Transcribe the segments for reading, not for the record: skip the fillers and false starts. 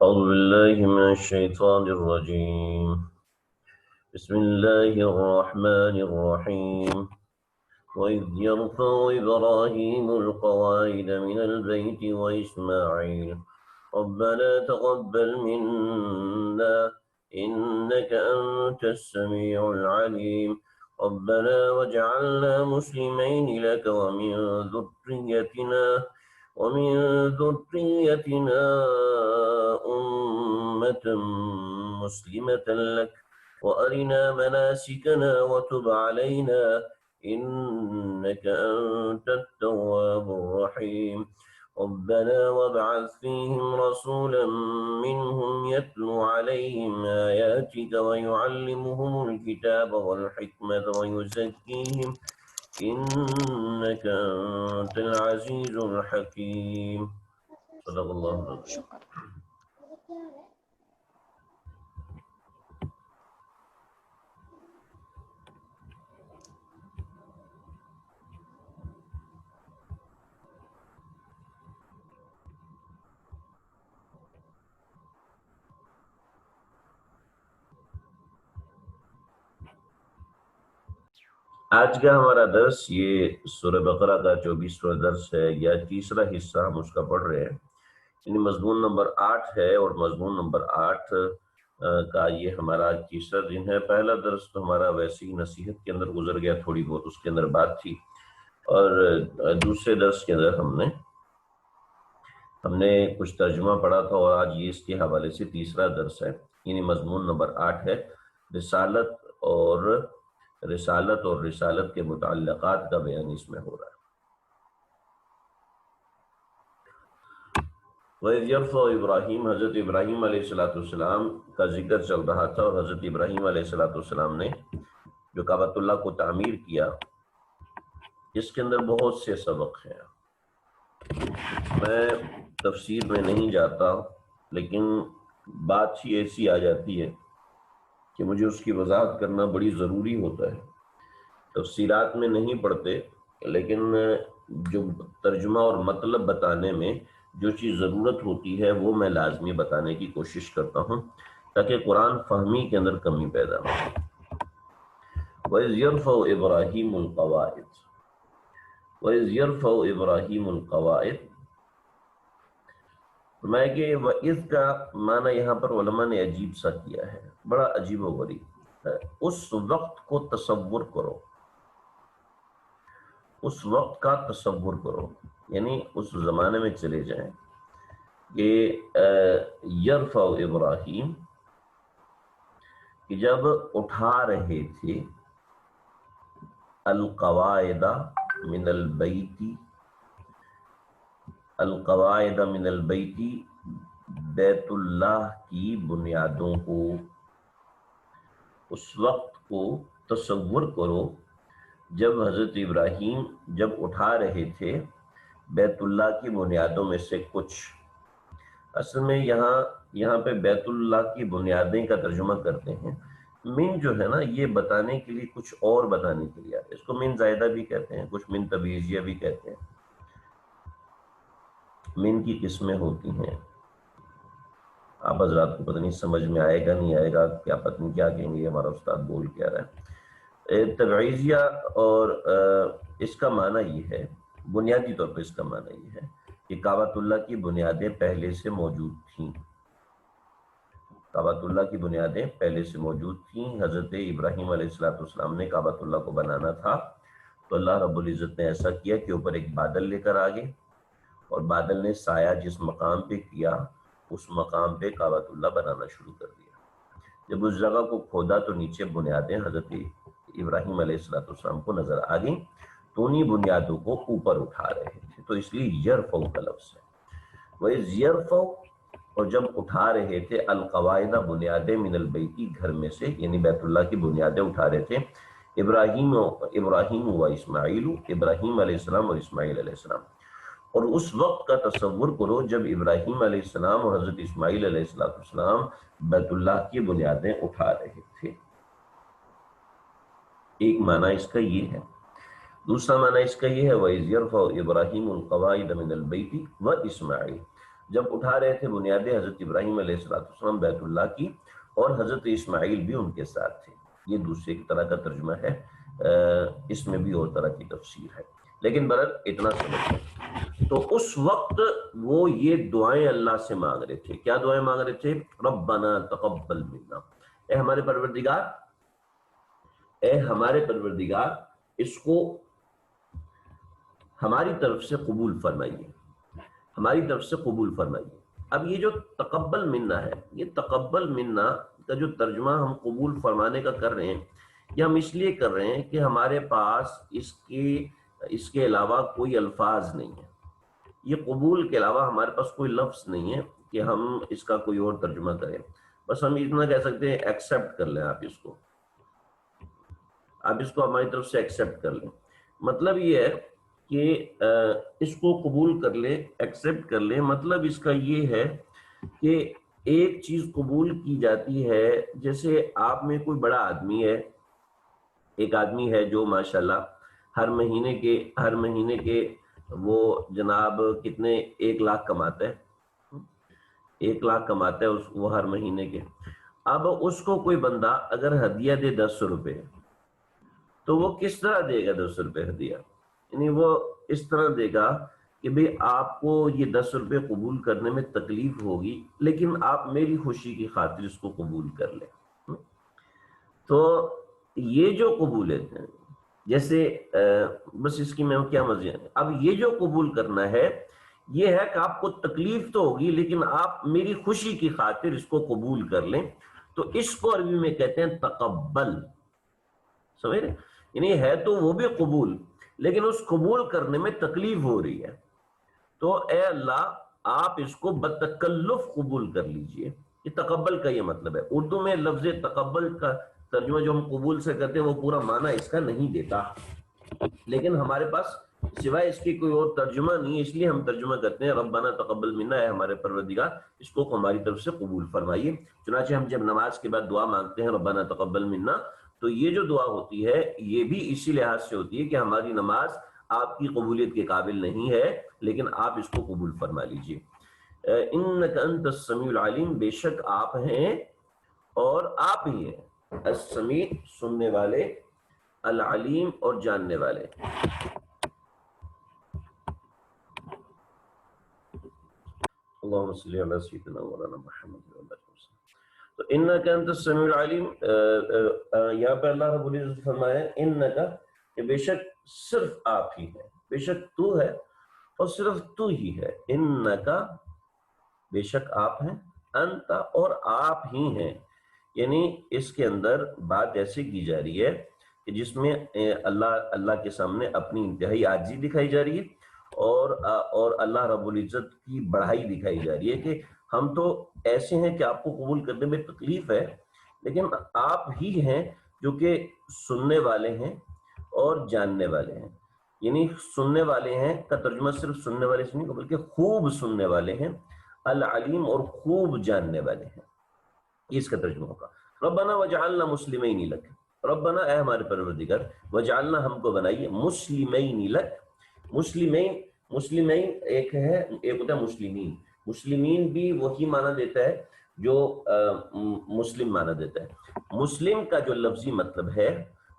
أعوذ بالله من الشيطان الرجيم. بسم الله الرحمن الرحيم. وإذ يرفع إبراهيم القواعد من البيت وإسماعيل ربنا تقبل منا إنك أنت السميع العليم ربنا واجعلنا مسلمين لك ومن ذريتنا أمة مسلمة لك وأرنا مناسكنا وتب علينا إنك أنت التواب الرحيم ربنا وابعث فيهم رسولا منهم يتلو عليهم آياتك ويعلمهم الكتاب والحكمة ويزكيهم إنك أنت العزيز الحكيم. صدق الله العظيم. آج کا ہمارا درس یہ سورہ بقرہ کا 24واں درس ہے یا تیسرا حصہ ہم اس کا پڑھ رہے ہیں. یعنی مضمون نمبر 8 ہے اور مضمون نمبر 8 کا یہ ہمارا تیسرا دن ہے. پہلا درس تو ہمارا ویسے ہی نصیحت کے اندر گزر گیا، تھوڑی بہت اس کے اندر بات تھی، اور دوسرے درس کے اندر ہم نے کچھ ترجمہ پڑھا تھا، اور آج یہ اس کے حوالے سے تیسرا درس ہے. یعنی مضمون نمبر 8 ہے رسالت اور رسالت کے متعلقات کا بیان اس میں ہو رہا ہے. وَإِذْ يَرْفَعُ إِبْرَاهِيمُ، حضرت ابراہیم علیہ السلام کا ذکر چل رہا تھا، اور حضرت ابراہیم علیہ السلام نے جو کعبۃ اللہ کو تعمیر کیا، اس کے اندر بہت سے سبق ہیں. میں تفسیر میں نہیں جاتا، لیکن بات ہی ایسی آ جاتی ہے کہ مجھے اس کی وضاحت کرنا بڑی ضروری ہوتا ہے. تفسیرات میں نہیں پڑھتے، لیکن جو ترجمہ اور مطلب بتانے میں جو چیز ضرورت ہوتی ہے وہ میں لازمی بتانے کی کوشش کرتا ہوں، تاکہ قرآن فہمی کے اندر کمی پیدا ہو. وَإِذْ يَرْفَعُ إِبْرَاهِيمُ الْقَوَاعِدَ، وَإِذْ يَرْفَعُ إِبْرَاهِيمُ الْقَوَاعِدَ، فرمایا کہ وَإِذْ کا معنی یہاں پر علماء نے عجیب سا کیا ہے، بڑا عجیب و غریب ہے. اس وقت کو تصور کرو، اس وقت کا تصور کرو، یعنی اس زمانے میں چلے جائیں کہ یرفع ابراہیم، کہ جب اٹھا رہے تھے القواعد من البیت، القواعد من البیت، بیت اللہ کی بنیادوں کو. اس وقت کو تصور کرو جب حضرت ابراہیم جب اٹھا رہے تھے بیت اللہ کی بنیادوں میں سے کچھ. اصل میں یہاں پہ بیت اللہ کی بنیادیں کا ترجمہ کرتے ہیں. من جو ہے نا، یہ بتانے کے لیے کچھ اور بتانے کے لیے، اس کو من زائدہ بھی کہتے ہیں، کچھ من تبعیضیہ بھی کہتے ہیں. من کی قسمیں ہوتی ہیں، آپ حضرات کو پتہ نہیں سمجھ میں آئے گا نہیں آئے گا، کیا پتہ نہیں کیا کہیں گے ہمارا استاد بول کیا رہا ہے. تبعیضیہ، اور اس کا معنی یہ ہے، بنیادی طور پر اس کا معنی یہ ہے کہ کعبۃ اللہ کی بنیادیں پہلے سے موجود تھیں. کعبۃ اللہ کی بنیادیں پہلے سے موجود تھیں. حضرت ابراہیم علیہ السلام نے کعبۃ اللہ کو بنانا تھا، تو اللہ رب العزت نے ایسا کیا کہ اوپر ایک بادل لے کر آگے، اور بادل نے سایہ جس مقام پہ کیا اس مقام پہ کعبۃ اللہ بنانا شروع کر دیا. جب اس جگہ کو کھودا تو نیچے بنیادیں حضرت ابراہیم علیہ السلام کو نظر آ گئیں، تو انہی بنیادوں کو اوپر اٹھا رہے تھے، تو اس لیے یرفع کا لفظ ہے. وَإِذْ يَرْفَعُ، اور جب اٹھا رہے تھے القواعد، بنیادیں، من البیتی، گھر میں سے، یعنی بیت اللہ کی بنیادیں اٹھا رہے تھے. ابراہیم و اسماعیل، ابراہیم علیہ السلام اور اسماعیل علیہ السلام. اور اس وقت کا تصور کرو جب ابراہیم علیہ السلام اور حضرت اسماعیل علیہ السلام بیت اللہ کی بنیادیں اٹھا رہے تھے. ایک معنی اس کا یہ ہے. دوسرا معنی اس کا یہ ہے وَإِذْ يَرْفَعُ إِبْرَاهِيمُ الْقَوَاعِدَ مِنَ الْبَيْتِ وَإِسْمَاعِيلُ، جب اٹھا رہے تھے بنیادیں حضرت ابراہیم علیہ السلام بیت اللہ کی، اور حضرت اسماعیل بھی ان کے ساتھ تھے۔ یہ دوسرے کی طرح کا ترجمہ ہے، اس میں بھی اور طرح کی تفسیر ہے، لیکن برحال اتنا سمجھیں۔ تو اس وقت وہ یہ دعائیں اللہ سے مانگ رہے تھے۔ کیا دعائیں مانگ رہے تھے؟ ربنا تقبل منا، اے ہمارے پروردگار، اے ہمارے پروردگار، اس کو ہماری طرف سے قبول فرمائیے، ہماری طرف سے قبول فرمائیے۔ اب یہ جو تقبل منا ہے، یہ تقبل منا کا جو ترجمہ ہم قبول فرمانے کا کر رہے ہیں، یہ ہم اس لیے کر رہے ہیں کہ ہمارے پاس اس کے علاوہ کوئی الفاظ نہیں ہے۔ یہ قبول کے علاوہ ہمارے پاس کوئی لفظ نہیں ہے کہ ہم اس کا کوئی اور ترجمہ کریں۔ بس ہم اتنا کہہ سکتے ہیں ایکسیپٹ کر لیں، آپ اس کو ہماری طرف سے ایکسیپٹ کر لیں۔ مطلب یہ ہے کہ اس کو قبول کر لیں، ایکسیپٹ کر لیں۔ مطلب اس کا یہ ہے کہ ایک چیز قبول کی جاتی ہے، جیسے آپ میں کوئی بڑا آدمی ہے، ایک آدمی ہے جو ماشاءاللہ ہر مہینے کے وہ جناب کتنے 1 لاکھ کماتا ہے، 1 لاکھ کماتا ہے وہ ہر مہینے کے۔ اب اس کو کوئی بندہ اگر ہدیہ دے 10 روپے، تو وہ کس طرح دے گا 10 روپے ہدیہ؟ یعنی وہ اس طرح دے گا کہ بھئی آپ کو یہ 10 روپے قبول کرنے میں تکلیف ہوگی، لیکن آپ میری خوشی کی خاطر اس کو قبول کر لیں۔ تو یہ جو قبولیت ہے، جیسے بس اس کی میں کیا مزے ہیں، اب یہ جو قبول کرنا ہے یہ ہے کہ آپ کو تکلیف تو ہوگی، لیکن آپ میری خوشی کی خاطر اس کو قبول کر لیں۔ تو اس کو عربی میں کہتے ہیں تقبل، سمجھ رہے؟ یعنی ہے تو وہ بھی قبول، لیکن اس قبول کرنے میں تکلیف ہو رہی ہے، تو اے اللہ آپ اس کو بتکلف قبول کر لیجئے۔ یہ تقبل کا یہ مطلب ہے۔ اردو میں لفظ تقبل کا ترجمہ جو ہم قبول سے کرتے ہیں وہ پورا معنی اس کا نہیں دیتا، لیکن ہمارے پاس سوائے اس کی کوئی اور ترجمہ نہیں ہے، اس لیے ہم ترجمہ کرتے ہیں ربنا تقبل منا، ہے ہمارے پروردگار اس کو ہماری طرف سے قبول فرمائیے۔ چنانچہ ہم جب نماز کے بعد دعا مانگتے ہیں ربنا تقبل منا، تو یہ جو دعا ہوتی ہے یہ بھی اسی لحاظ سے ہوتی ہے کہ ہماری نماز آپ کی قبولیت کے قابل نہیں ہے، لیکن آپ اس کو قبول فرما لیجئے۔ انک انت السمیع العلیم، بے شک آپ ہیں اور آپ ہی ہیں، السمیع سننے والے، العلیم اور جاننے والے۔ اللہم صلی علی سیدنا مولانا محمد۔ تو انک انت السمیع العلیم، یہاں پہ اللہ رب العزت فرمایا انک، کہ بے شک صرف آپ ہی ہے، بے شک تو ہے اور صرف تو ہی ہے، انک بے شک آپ ہیں، انت اور آپ ہی ہیں۔ یعنی اس کے اندر بات ایسے کی جا رہی ہے کہ جس میں اللہ کے سامنے اپنی انتہائی عاجزی دکھائی جا رہی ہے، اور اللہ رب العزت کی بڑائی دکھائی جا رہی ہے کہ ہم تو ایسے ہیں کہ آپ کو قبول کرنے میں تکلیف ہے، لیکن آپ ہی ہیں جو کہ سننے والے ہیں اور جاننے والے ہیں۔ یعنی سننے والے ہیں کا ترجمہ صرف سننے والے سے نہیں بلکہ خوب سننے والے ہیں، العلیم اور خوب جاننے والے ہیں، اس کا ترجمہ ہوگا۔ ربنا وجعلنا مسلمین لک، ربنا اے ہمارے پروردگار، وجعلنا ہم کو بنائیے، مسلمین لک، مسلمین ایک ہوتا ہے مسلمین، مسلمین بھی وہی معنی دیتا ہے جو مسلم معنی دیتا ہے۔ مسلم کا جو لفظی مطلب ہے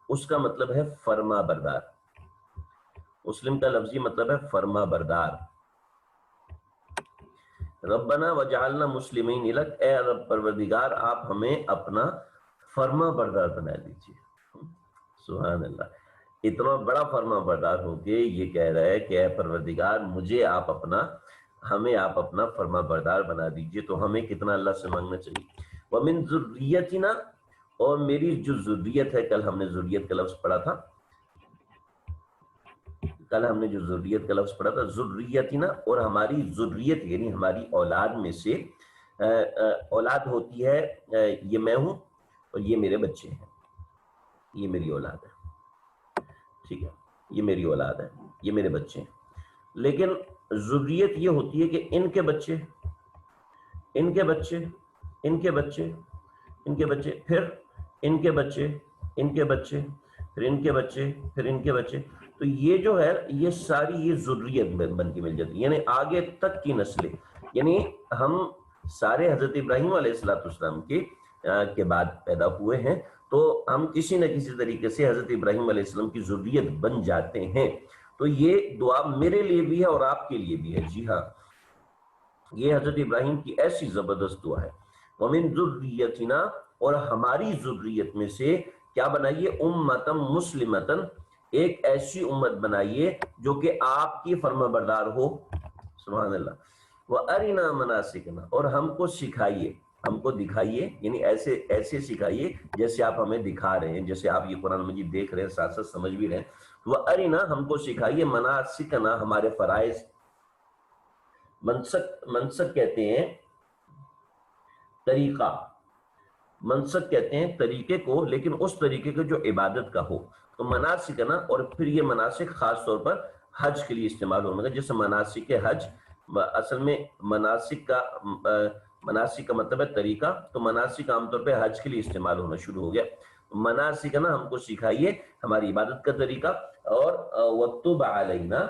اس کا مطلب ہے فرما بردار، مسلم کا لفظی مطلب ہے فرما بردار۔ ربنا وجعلنا مسلمین لک، اے رب پروردگار آپ ہمیں اپنا فرما بردار بنا دیجیے۔ سبحان اللہ، اتنا بڑا فرما بردار ہو کے یہ کہہ رہا ہے کہ اے پروردگار ہمیں آپ اپنا فرما بردار بنا دیجئے۔ تو ہمیں کتنا اللہ سے مانگنا چاہیے۔ وَمِن ذُرِّيَّتِنَا، اور میری جو ذریت ہے، کل ہم نے ذریت کا لفظ پڑھا تھا، جو ذریت کا لفظ پڑھا تھا، ذریتنا، اور ہماری ذریت یعنی ہماری اولاد میں سے، اولاد ہوتی ہے یہ میں ہوں اور یہ میرے بچے ہیں، یہ میری اولاد ہے، ٹھیک ہے، یہ میری اولاد ہے، یہ میرے بچے ہیں۔ لیکن ذریت یہ ہوتی ہے کہ ان کے بچے، ان کے بچے، ان کے بچے، ان کے بچے، پھر ان کے بچے، ان کے بچے، پھر ان کے بچے، پھر ان کے بچے۔ تو یہ جو ہے یہ ساری یہ ذریت بن کے مل جاتی ہے، یعنی آگے تک کی نسلیں۔ یعنی ہم سارے حضرت ابراہیم علیہ السلام کے بعد پیدا ہوئے ہیں، تو ہم کسی نہ کسی طریقے سے حضرت ابراہیم علیہ السلام کی ذریت بن جاتے ہیں۔ تو یہ دعا میرے لیے بھی ہے اور آپ کے لیے بھی ہے۔ جی ہاں، یہ حضرت ابراہیم کی ایسی زبردست دعا ہے۔ وَمِن ذُرِّيَّتِنَا، اور ہماری ذریت میں سے کیا بنائیے؟ امتم مسلمتن، ایک ایسی امت بنائیے جو کہ آپ کی فرما بردار ہو۔ سبحان اللہ۔ وَأَرِنَا مَنَاسِكَنَا، اور ہم کو سکھائیے، ہم کو دکھائیے، یعنی ایسے سکھائیے جیسے آپ ہمیں دکھا رہے ہیں، جیسے آپ یہ قرآن مجید دیکھ رہے ہیں، ساتھ ساتھ سمجھ بھی رہے ہیں۔ وَأَرِنَا، ہم کو سکھائیے، مَنَاسِكَنَا، ہمارے فرائض۔ منسک کہتے ہیں طریقہ، منسک کہتے ہیں طریقے کو، لیکن اس طریقے کو جو عبادت کا ہو۔ تو مناسک ہے نا، اور پھر یہ مناسک خاص طور پر حج کے لیے استعمال ہونے لگا، جیسے مناسک حج، اصل میں مناسک کا مطلب ہے طریقہ، تو مناسک عام طور پہ حج کے لیے استعمال ہونا شروع ہو گیا۔ مناسک نا، ہم کو سکھائیے ہماری عبادت کا طریقہ، اور وَتُبْ عَلَيْنَا،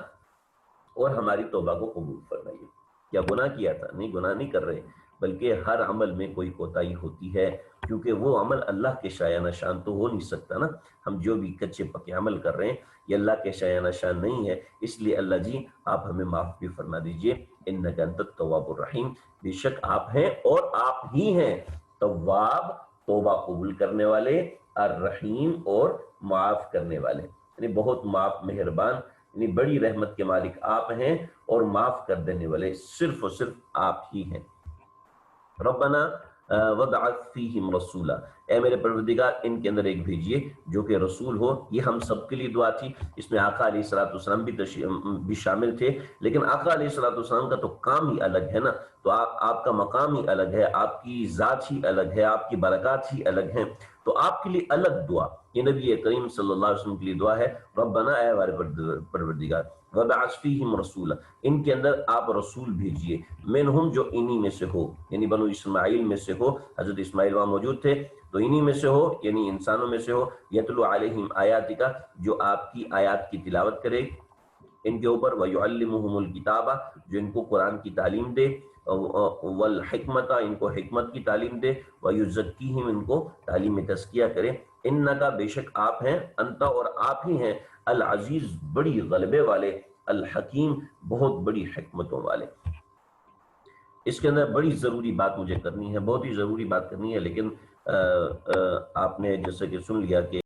اور ہماری توبہ کو قبول فرمائیے۔ کیا گناہ کیا تھا؟ نہیں، گناہ نہیں کر رہے، بلکہ ہر عمل میں کوئی کوتاہی ہوتی ہے، کیونکہ وہ عمل اللہ کے شایانہ شان تو ہو نہیں سکتا نا۔ ہم جو بھی کچے پکے عمل کر رہے ہیں یہ اللہ کے شایانہ شان نہیں ہے، اس لیے اللہ جی آپ ہمیں معاف بھی فرما دیجئے۔ انک انت التواب الرحیم، بے شک آپ ہیں اور آپ ہی ہیں تواب، توبہ قبول کرنے والے، الرحیم، اور معاف کرنے والے، یعنی بہت معاف مہربان، یعنی بڑی رحمت کے مالک آپ ہیں، اور معاف کر دینے والے صرف اور صرف آپ ہی ہیں۔ ربنا وابعث فیہم رسولا، اے میرے پروردگار ان کے اندر ایک بھیجیے جو کہ رسول ہو۔ یہ ہم سب کے لیے دعا تھی، اس میں آقا علیہ السلام بھی شامل تھے، لیکن آقا علیہ السلام کا تو کام ہی الگ ہے نا، تو آپ کا مقام ہی الگ ہے، آپ کی ذات ہی الگ ہے، آپ کی برکات ہی الگ ہیں، تو آپ کے لیے الگ دعا، یہ نبی کریم صلی اللہ علیہ وسلم کے لیے دعا ہے۔ ربنا، اے ہمارے پروردگار، وابعث فیہم رسولا، ان کے اندر آپ رسول بھیجیے، منہم، جو انہی میں سے ہو، یعنی بنو اسماعیل میں سے ہو، حضرت اسماعیل وہاں موجود تھے تو انہی میں سے ہو، یعنی انسانوں میں سے ہو، یتلو علیہم آیاتک، جو آپ کی آیات کی تلاوت کرے ان کے اوپر، وَيُعَلِّمُهُمُ الْكِتَابَ، جو ان کو قرآن کی تعلیم دے، والحکمت، ان کو حکمت کی تعلیم دے، وَيُزَكِّيهِمْ، ان کو تعلیم تزکیہ کرے، انَّكَ، بے شک آپ ہیں، انت، اور آپ ہی ہیں، العزیز، بڑی غلبے والے، الحکیم، بہت بڑی حکمتوں والے۔ اس کے اندر بڑی ضروری بات مجھے کرنی ہے، بہت ہی ضروری بات کرنی ہے، لیکن آپ نے جیسے کہ سن لیا کہ